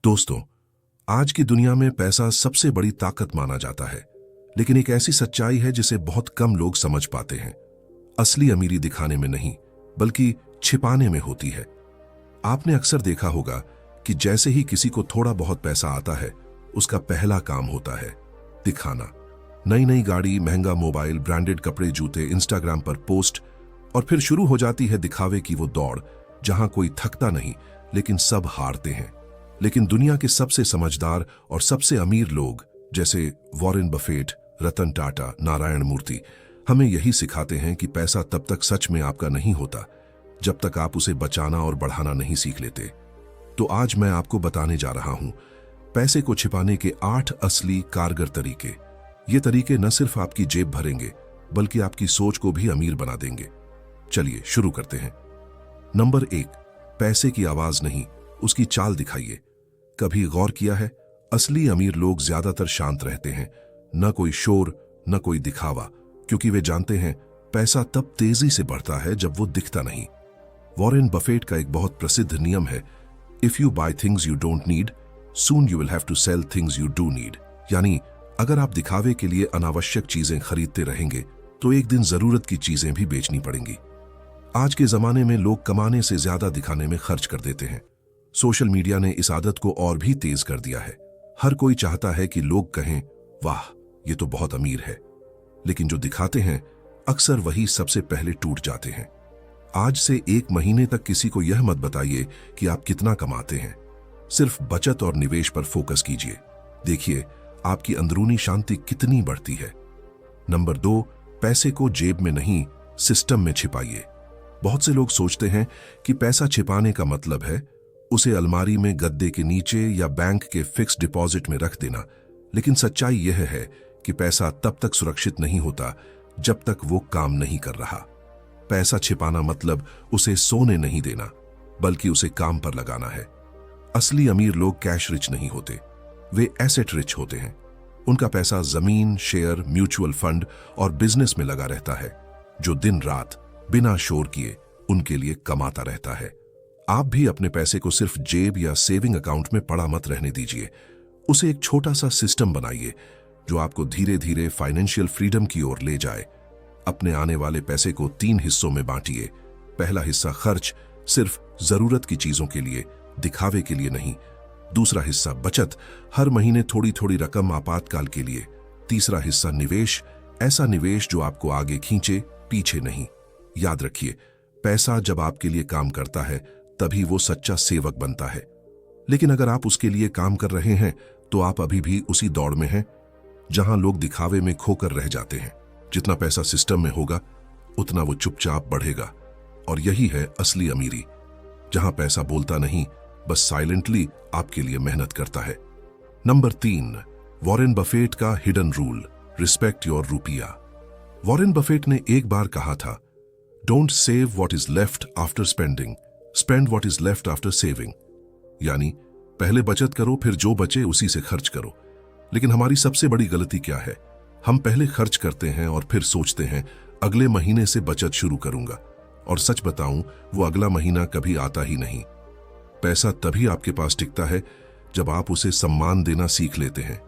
दोस्तों, आज की दुनिया में पैसा सबसे बड़ी ताकत माना जाता है, लेकिन एक ऐसी सच्चाई है जिसे बहुत कम लोग समझ पाते हैं। असली अमीरी दिखाने में नहीं, बल्कि छिपाने में होती है। आपने अक्सर देखा होगा कि जैसे ही किसी को थोड़ा बहुत पैसा आता है, उसका पहला काम होता है दिखाना। नई नई गाड़ी, महंगा मोबाइल, ब्रांडेड कपड़े, जूते, इंस्टाग्राम पर पोस्ट, और फिर शुरू हो जाती है दिखावे की वो दौड़, जहां कोई थकता नहीं, लेकिन सब हारते हैं। लेकिन दुनिया के सबसे समझदार और सबसे अमीर लोग, जैसे वॉरेन बफेट, रतन टाटा, नारायण मूर्ति, हमें यही सिखाते हैं कि पैसा तब तक सच में आपका नहीं होता जब तक आप उसे बचाना और बढ़ाना नहीं सीख लेते। तो आज मैं आपको बताने जा रहा हूं पैसे को छिपाने के 8 असली कारगर तरीके। ये तरीके न सिर्फ आपकी जेब भरेंगे, बल्कि आपकी सोच को भी अमीर बना देंगे। चलिए शुरू करते हैं। नंबर 1, पैसे की आवाज नहीं, उसकी चाल दिखाइए। कभी गौर किया है, असली अमीर लोग ज्यादातर शांत रहते हैं। न कोई शोर, न कोई दिखावा, क्योंकि वे जानते हैं पैसा तब तेजी से बढ़ता है जब वो दिखता नहीं। वॉरेन बफेट का एक बहुत प्रसिद्ध नियम है, if you buy things you don't need, soon you will have to sell things you do need. यानी अगर आप दिखावे के लिए अनावश्यक चीजें खरीदते रहेंगे, तो एक दिन जरूरत की चीजें भी बेचनी पड़ेंगी। आज के जमाने में लोग कमाने से ज्यादा दिखाने में खर्च कर देते हैं। सोशल मीडिया ने इस आदत को और भी तेज कर दिया है। हर कोई चाहता है कि लोग कहें, वाह, ये तो बहुत अमीर है। लेकिन जो दिखाते हैं, अक्सर वही सबसे पहले टूट जाते हैं। आज से 1 महीने तक किसी को यह मत बताइए कि आप कितना कमाते हैं। सिर्फ बचत और निवेश पर फोकस कीजिए। देखिए आपकी अंदरूनी शांति कितनी बढ़ती है। नंबर 2, पैसे को जेब में नहीं, सिस्टम में छिपाइए। बहुत से लोग सोचते हैं कि पैसा छिपाने का मतलब है उसे अलमारी में, गद्दे के नीचे या बैंक के फिक्स डिपॉजिट में रख देना। लेकिन सच्चाई यह है कि पैसा तब तक सुरक्षित नहीं होता जब तक वो काम नहीं कर रहा। पैसा छिपाना मतलब उसे सोने नहीं देना, बल्कि उसे काम पर लगाना है। असली अमीर लोग कैश रिच नहीं होते, वे एसेट रिच होते हैं। उनका पैसा जमीन, शेयर, म्यूचुअल फंड और बिजनेस में लगा रहता है, जो दिन रात बिना शोर किए उनके लिए कमाता रहता है। आप भी अपने पैसे को सिर्फ जेब या सेविंग अकाउंट में पड़ा मत रहने दीजिए। उसे एक छोटा सा सिस्टम बनाइए जो आपको धीरे धीरे फाइनेंशियल फ्रीडम की ओर ले जाए। अपने आने वाले पैसे को 3 हिस्सों में बांटिए। पहला हिस्सा खर्च, सिर्फ जरूरत की चीजों के लिए, दिखावे के लिए नहीं। दूसरा हिस्सा बचत, हर महीने थोड़ी थोड़ी रकम आपातकाल के लिए। तीसरा हिस्सा निवेश, ऐसा निवेश जो आपको आगे खींचे, पीछे नहीं। याद रखिए, पैसा जब आपके लिए काम करता है, तभी वो सच्चा सेवक बनता है। लेकिन अगर आप उसके लिए काम कर रहे हैं, तो आप अभी भी उसी दौड़ में हैं जहां लोग दिखावे में खोकर रह जाते हैं। जितना पैसा सिस्टम में होगा, उतना वो चुपचाप बढ़ेगा। और यही है असली अमीरी, जहां पैसा बोलता नहीं, बस साइलेंटली आपके लिए मेहनत करता है। नंबर 3, वॉरेन बफेट का हिडन रूल, रिस्पेक्ट योर रुपया। वॉरेन बफेट ने एक बार कहा था, don't save what is left after spending, spend what is left after saving. यानी पहले बचत करो, फिर जो बचे उसी से खर्च करो। लेकिन हमारी सबसे बड़ी गलती क्या है? हम पहले खर्च करते हैं और फिर सोचते हैं अगले महीने से बचत शुरू करूंगा। और सच बताऊं, वो अगला महीना कभी आता ही नहीं। पैसा तभी आपके पास टिकता है जब आप उसे सम्मान देना सीख लेते हैं।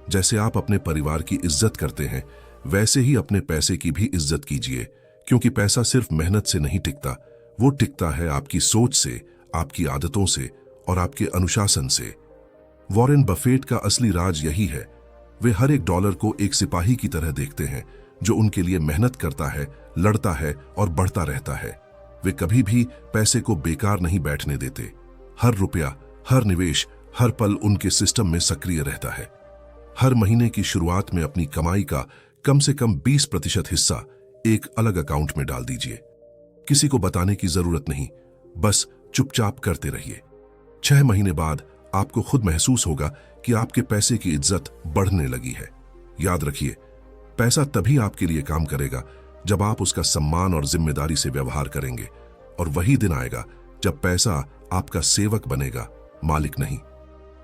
जैसे आप अपने परिवार की इज्जत करते हैं, वैसे ही अपने पैसे की भी इज्जत कीजिए। क्योंकि पैसा सिर्फ मेहनत से नहीं टिकता, वो टिकता है आपकी सोच से, आपकी आदतों से और आपके अनुशासन से। वॉरेन बफेट का असली राज यही है, वे हर एक डॉलर को एक सिपाही की तरह देखते हैं, जो उनके लिए मेहनत करता है, लड़ता है और बढ़ता रहता है। वे कभी भी पैसे को बेकार नहीं बैठने देते। हर रुपया, हर निवेश, हर पल उनके सिस्टम में सक्रिय रहता है। हर महीने की शुरुआत में अपनी कमाई का कम से कम 20% हिस्सा एक अलग अकाउंट में डाल दीजिए। किसी को बताने की जरूरत नहीं, बस चुपचाप करते रहिए। 6 महीने बाद आपको खुद महसूस होगा कि आपके पैसे की इज्जत बढ़ने लगी है। याद रखिए, पैसा तभी आपके लिए काम करेगा जब आप उसका सम्मान और जिम्मेदारी से व्यवहार करेंगे। और वही दिन आएगा जब पैसा आपका सेवक बनेगा, मालिक नहीं।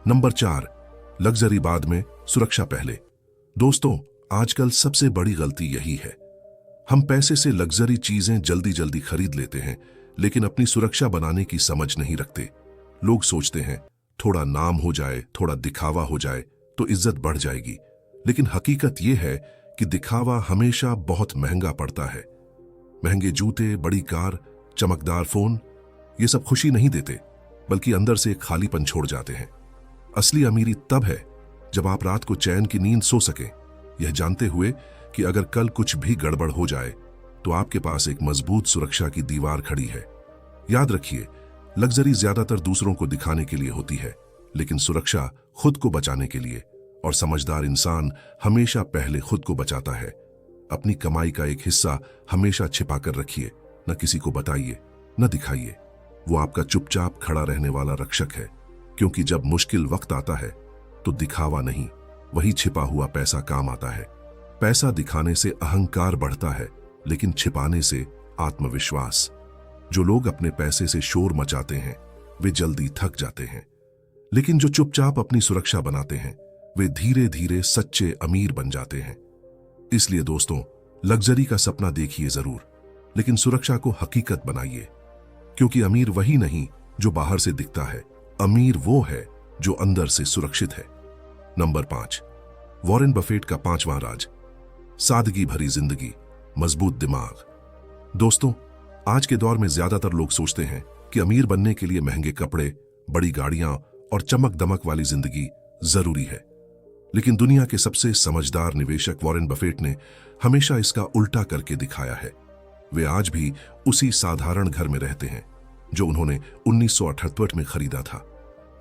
नंबर 4, लग्जरी बाद में, सुरक्षा पहले। दोस्तों, आजकल सबसे बड़ी गलती यही है। हम पैसे से लग्जरी चीजें जल्दी जल्दी खरीद लेते हैं, लेकिन अपनी सुरक्षा बनाने की समझ नहीं रखते। लोग सोचते हैं थोड़ा नाम हो जाए, थोड़ा दिखावा हो जाए तो इज्जत बढ़ जाएगी। लेकिन हकीकत यह है कि दिखावा हमेशा बहुत महंगा पड़ता है। महंगे जूते, बड़ी कार, चमकदार फोन, ये सब खुशी नहीं देते, बल्कि अंदर से एक खालीपन छोड़ जाते हैं। असली अमीरी तब है जब आप रात को चैन की नींद सो सकें, यह जानते हुए कि अगर कल कुछ भी गड़बड़ हो जाए तो आपके पास एक मजबूत सुरक्षा की दीवार खड़ी है। याद रखिए, लग्जरी ज्यादातर दूसरों को दिखाने के लिए होती है, लेकिन सुरक्षा खुद को बचाने के लिए, और समझदार इंसान हमेशा पहले खुद को बचाता है। अपनी कमाई का एक हिस्सा हमेशा छिपा कर रखिए, न किसी को बताइए, न दिखाइए। वो आपका चुपचाप खड़ा रहने वाला रक्षक है, क्योंकि जब मुश्किल वक्त आता है तो दिखावा नहीं, वही छिपा हुआ पैसा काम आता है। पैसा दिखाने से अहंकार बढ़ता है, लेकिन छिपाने से आत्मविश्वास। जो लोग अपने पैसे से शोर मचाते हैं वे जल्दी थक जाते हैं, लेकिन जो चुपचाप अपनी सुरक्षा बनाते हैं वे धीरे धीरे सच्चे अमीर बन जाते हैं। इसलिए दोस्तों, लग्जरी का सपना देखिए जरूर, लेकिन सुरक्षा को हकीकत बनाइए, क्योंकि अमीर वही नहीं जो बाहर से दिखता है, अमीर वो है जो अंदर से सुरक्षित है। नंबर 5, वॉरेन बफेट का 5वां राज, सादगी भरी जिंदगी, मजबूत दिमाग। दोस्तों, आज के दौर में ज्यादातर लोग सोचते हैं कि अमीर बनने के लिए महंगे कपड़े, बड़ी गाड़ियां और चमक दमक वाली जिंदगी जरूरी है। लेकिन दुनिया के सबसे समझदार निवेशक वॉरेन बफेट ने हमेशा इसका उल्टा करके दिखाया है। वे आज भी उसी साधारण घर में रहते हैं जो उन्होंने 1978 में खरीदा था।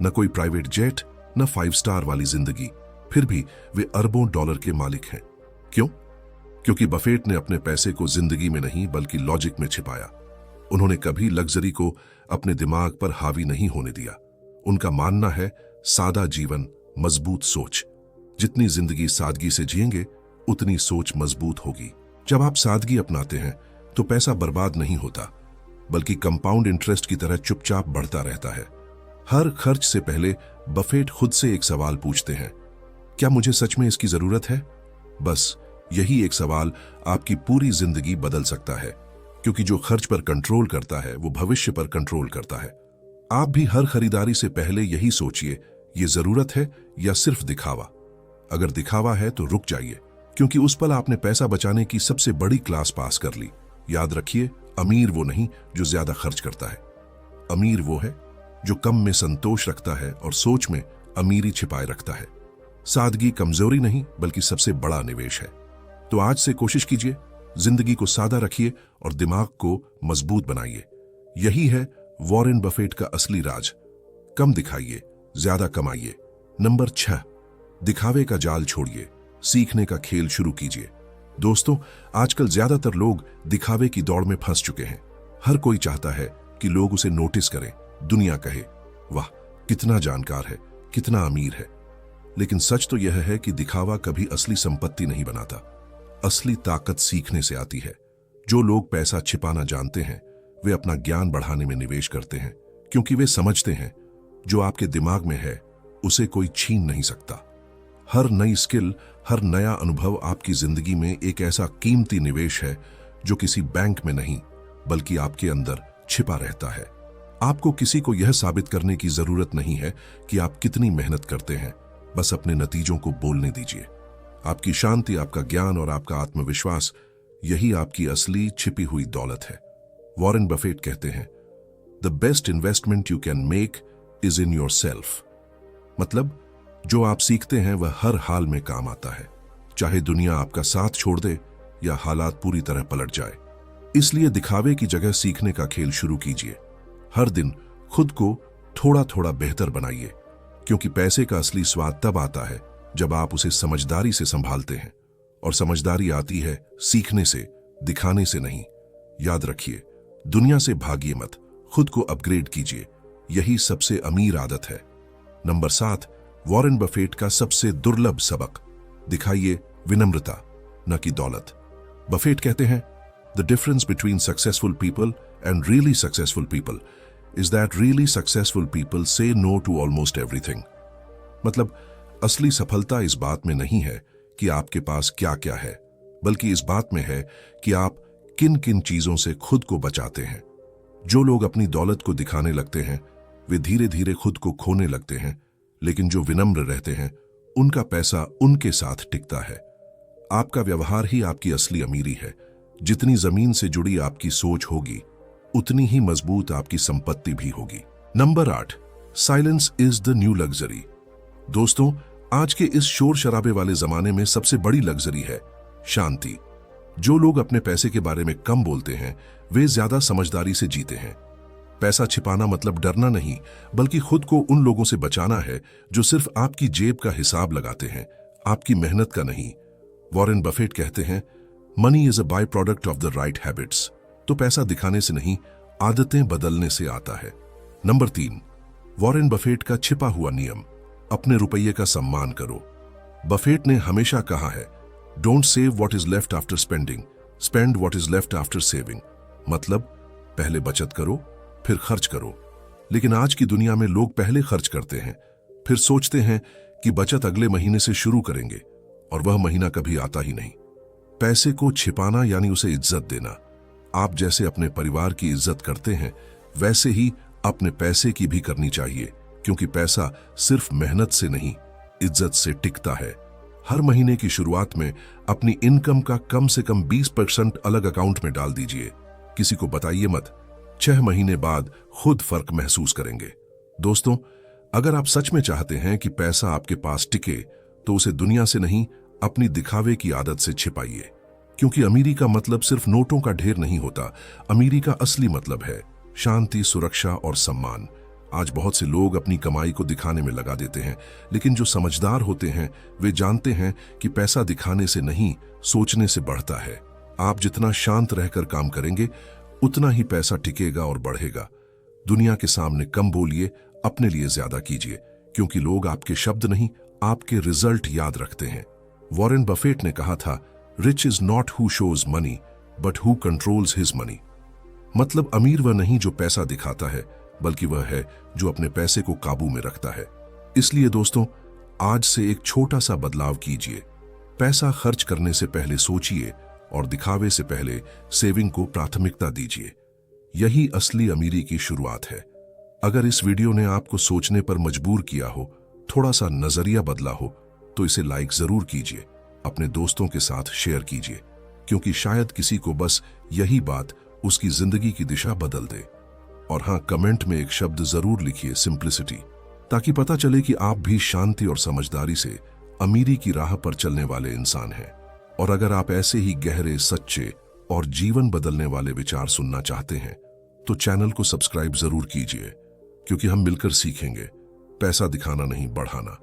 न कोई प्राइवेट जेट, न 5 स्टार वाली जिंदगी, फिर भी वे अरबों डॉलर के मालिक हैं। क्यों? क्योंकि बफेट ने अपने पैसे को जिंदगी में नहीं बल्कि लॉजिक में छिपाया। उन्होंने कभी लग्जरी को अपने दिमाग पर हावी नहीं होने दिया। उनका मानना है, सादा जीवन, मजबूत सोच। जितनी जिंदगी सादगी से जिएंगे उतनी सोच मजबूत होगी। जब आप सादगी अपनाते हैं तो पैसा बर्बाद नहीं होता, बल्कि कंपाउंड इंटरेस्ट की तरह चुपचाप बढ़ता रहता है। हर खर्च से पहले बफेट खुद से एक सवाल पूछते हैं, क्या मुझे सच में इसकी जरूरत है? बस यही एक सवाल आपकी पूरी जिंदगी बदल सकता है, क्योंकि जो खर्च पर कंट्रोल करता है वो भविष्य पर कंट्रोल करता है। आप भी हर खरीदारी से पहले यही सोचिए, ये जरूरत है या सिर्फ दिखावा? अगर दिखावा है तो रुक जाइए, क्योंकि उस पल आपने पैसा बचाने की सबसे बड़ी क्लास पास कर ली। याद रखिए, अमीर वो नहीं जो ज्यादा खर्च करता है, अमीर वो है जो कम में संतोष रखता है और सोच में अमीरी छिपाए रखता है। सादगी कमजोरी नहीं बल्कि सबसे बड़ा निवेश है। तो आज से कोशिश कीजिए, जिंदगी को सादा रखिए और दिमाग को मजबूत बनाइए। यही है वॉरेन बफेट का असली राज। कम दिखाइए, ज्यादा कमाइए। नंबर 6, दिखावे का जाल छोड़िए, सीखने का खेल शुरू कीजिए। दोस्तों, आजकल ज्यादातर लोग दिखावे की दौड़ में फंस चुके हैं। हर कोई चाहता है कि लोग उसे नोटिस करें, दुनिया कहे, वाह कितना जानकार है, कितना अमीर है। लेकिन सच तो यह है कि दिखावा कभी असली संपत्ति नहीं बनाता। असली ताकत सीखने से आती है। जो लोग पैसा छिपाना जानते हैं वे अपना ज्ञान बढ़ाने में निवेश करते हैं, क्योंकि वे समझते हैं जो आपके दिमाग में है उसे कोई छीन नहीं सकता। हर नई स्किल, हर नया अनुभव आपकी जिंदगी में एक ऐसा कीमती निवेश है जो किसी बैंक में नहीं बल्कि आपके अंदर छिपा रहता है। आपको किसी को यह साबित करने की जरूरत नहीं है कि आप कितनी मेहनत करते हैं, बस अपने नतीजों को बोलने दीजिए। आपकी शांति, आपका ज्ञान और आपका आत्मविश्वास, यही आपकी असली छिपी हुई दौलत है। वॉरेन बफेट कहते हैं, the best investment you can make is in your self. मतलब जो आप सीखते हैं वह हर हाल में काम आता है, चाहे दुनिया आपका साथ छोड़ दे या हालात पूरी तरह पलट जाए। इसलिए दिखावे की जगह सीखने का खेल शुरू कीजिए। हर दिन खुद को थोड़ा थोड़ा बेहतर बनाइए, क्योंकि पैसे का असली स्वाद तब आता है जब आप उसे समझदारी से संभालते हैं, और समझदारी आती है सीखने से, दिखाने से नहीं। याद रखिए, दुनिया से भागिए मत, खुद को अपग्रेड कीजिए। यही सबसे अमीर आदत है। नंबर 7, वॉरेन बफेट का सबसे दुर्लभ सबक, दिखाइए विनम्रता न कि दौलत। बफेट कहते हैं, the difference between successful people and really successful people is that really successful people से नो टू ऑलमोस्ट एवरीथिंग। मतलब असली सफलता इस बात में नहीं है कि आपके पास क्या क्या है, बल्कि इस बात में है कि आप किन किन चीजों से खुद को बचाते हैं। जो लोग अपनी दौलत को दिखाने लगते हैं वे धीरे धीरे खुद को खोने लगते हैं, लेकिन जो विनम्र रहते हैं उनका पैसा उनके साथ टिकता है। आपका व्यवहार ही आपकी असली अमीरी है। जितनी जमीन से जुड़ी आपकी सोच होगी, उतनी ही मजबूत आपकी संपत्ति भी होगी। Number 8, silence is the new luxury. दोस्तों, आज के इस शोर शराबे वाले जमाने में सबसे बड़ी लग्जरी है शांति। जो लोग अपने पैसे के बारे में कम बोलते हैं, वे ज्यादा समझदारी से जीते हैं। पैसा छिपाना मतलब डरना नहीं, बल्कि खुद को उन लोगों से बचाना है जो सिर्फ आपकी जेब का हिसाब लगाते हैं, आपकी मेहनत का नहीं। वॉरेन बफेट कहते हैं, money is a by product of the right habits. तो पैसा दिखाने से नहीं, आदतें बदलने से आता है। नंबर 3, वॉरेन बफेट का छिपा हुआ नियम, अपने रुपये का सम्मान करो। बफेट ने हमेशा कहा है, don't save what is left after spending, spend what is left after saving. मतलब पहले बचत करो, फिर खर्च करो। लेकिन आज की दुनिया में लोग पहले खर्च करते हैं, फिर सोचते हैं कि बचत अगले महीने से शुरू करेंगे, और वह महीना कभी आता ही नहीं। पैसे को छिपाना यानी उसे इज्जत देना। आप जैसे अपने परिवार की इज्जत करते हैं, वैसे ही अपने पैसे की भी करनी चाहिए, क्योंकि पैसा सिर्फ मेहनत से नहीं, इज्जत से टिकता है। हर महीने की शुरुआत में अपनी इनकम का कम से कम 20% अलग अकाउंट में डाल दीजिए। किसी को बताइए मत, 6 महीने बाद खुद फर्क महसूस करेंगे। दोस्तों, अगर आप सच में चाहते हैं कि पैसा आपके पास टिके, तो उसे दुनिया से नहीं, अपनी दिखावे की आदत से छिपाइए। क्योंकि अमीरी का मतलब सिर्फ नोटों का ढेर नहीं होता। अमीरी का असली मतलब है शांति, सुरक्षा और सम्मान। आज बहुत से लोग अपनी कमाई को दिखाने में लगा देते हैं, लेकिन जो समझदार होते हैं वे जानते हैं कि पैसा दिखाने से नहीं, सोचने से बढ़ता है। आप जितना शांत रहकर काम करेंगे, उतना ही पैसा टिकेगा और बढ़ेगा। दुनिया के सामने कम बोलिए, अपने लिए ज्यादा कीजिए, क्योंकि लोग आपके शब्द नहीं, आपके रिजल्ट याद रखते हैं। वॉरेन बफेट ने कहा था, rich is not who shows money, but who controls his money. मतलब अमीर वह नहीं जो पैसा दिखाता है, बल्कि वह है जो अपने पैसे को काबू में रखता है। इसलिए दोस्तों, आज से एक छोटा सा बदलाव कीजिए। पैसा खर्च करने से पहले सोचिए और दिखावे से पहले सेविंग को प्राथमिकता दीजिए। यही असली अमीरी की शुरुआत है। अगर इस वीडियो ने आपको सोचने पर मजबूर किया हो, थोड़ा सा नजरिया बदला हो, तो इसे लाइक जरूर कीजिए, अपने दोस्तों के साथ शेयर कीजिए, क्योंकि शायद किसी को बस यही बात उसकी जिंदगी की दिशा बदल दे। और हाँ, कमेंट में एक शब्द जरूर लिखिए, सिंप्लिसिटी, ताकि पता चले कि आप भी शांति और समझदारी से अमीरी की राह पर चलने वाले इंसान हैं। और अगर आप ऐसे ही गहरे, सच्चे और जीवन बदलने वाले विचार सुनना चाहते हैं, तो चैनल को सब्सक्राइब जरूर कीजिए, क्योंकि हम मिलकर सीखेंगे पैसा दिखाना नहीं, बढ़ाना।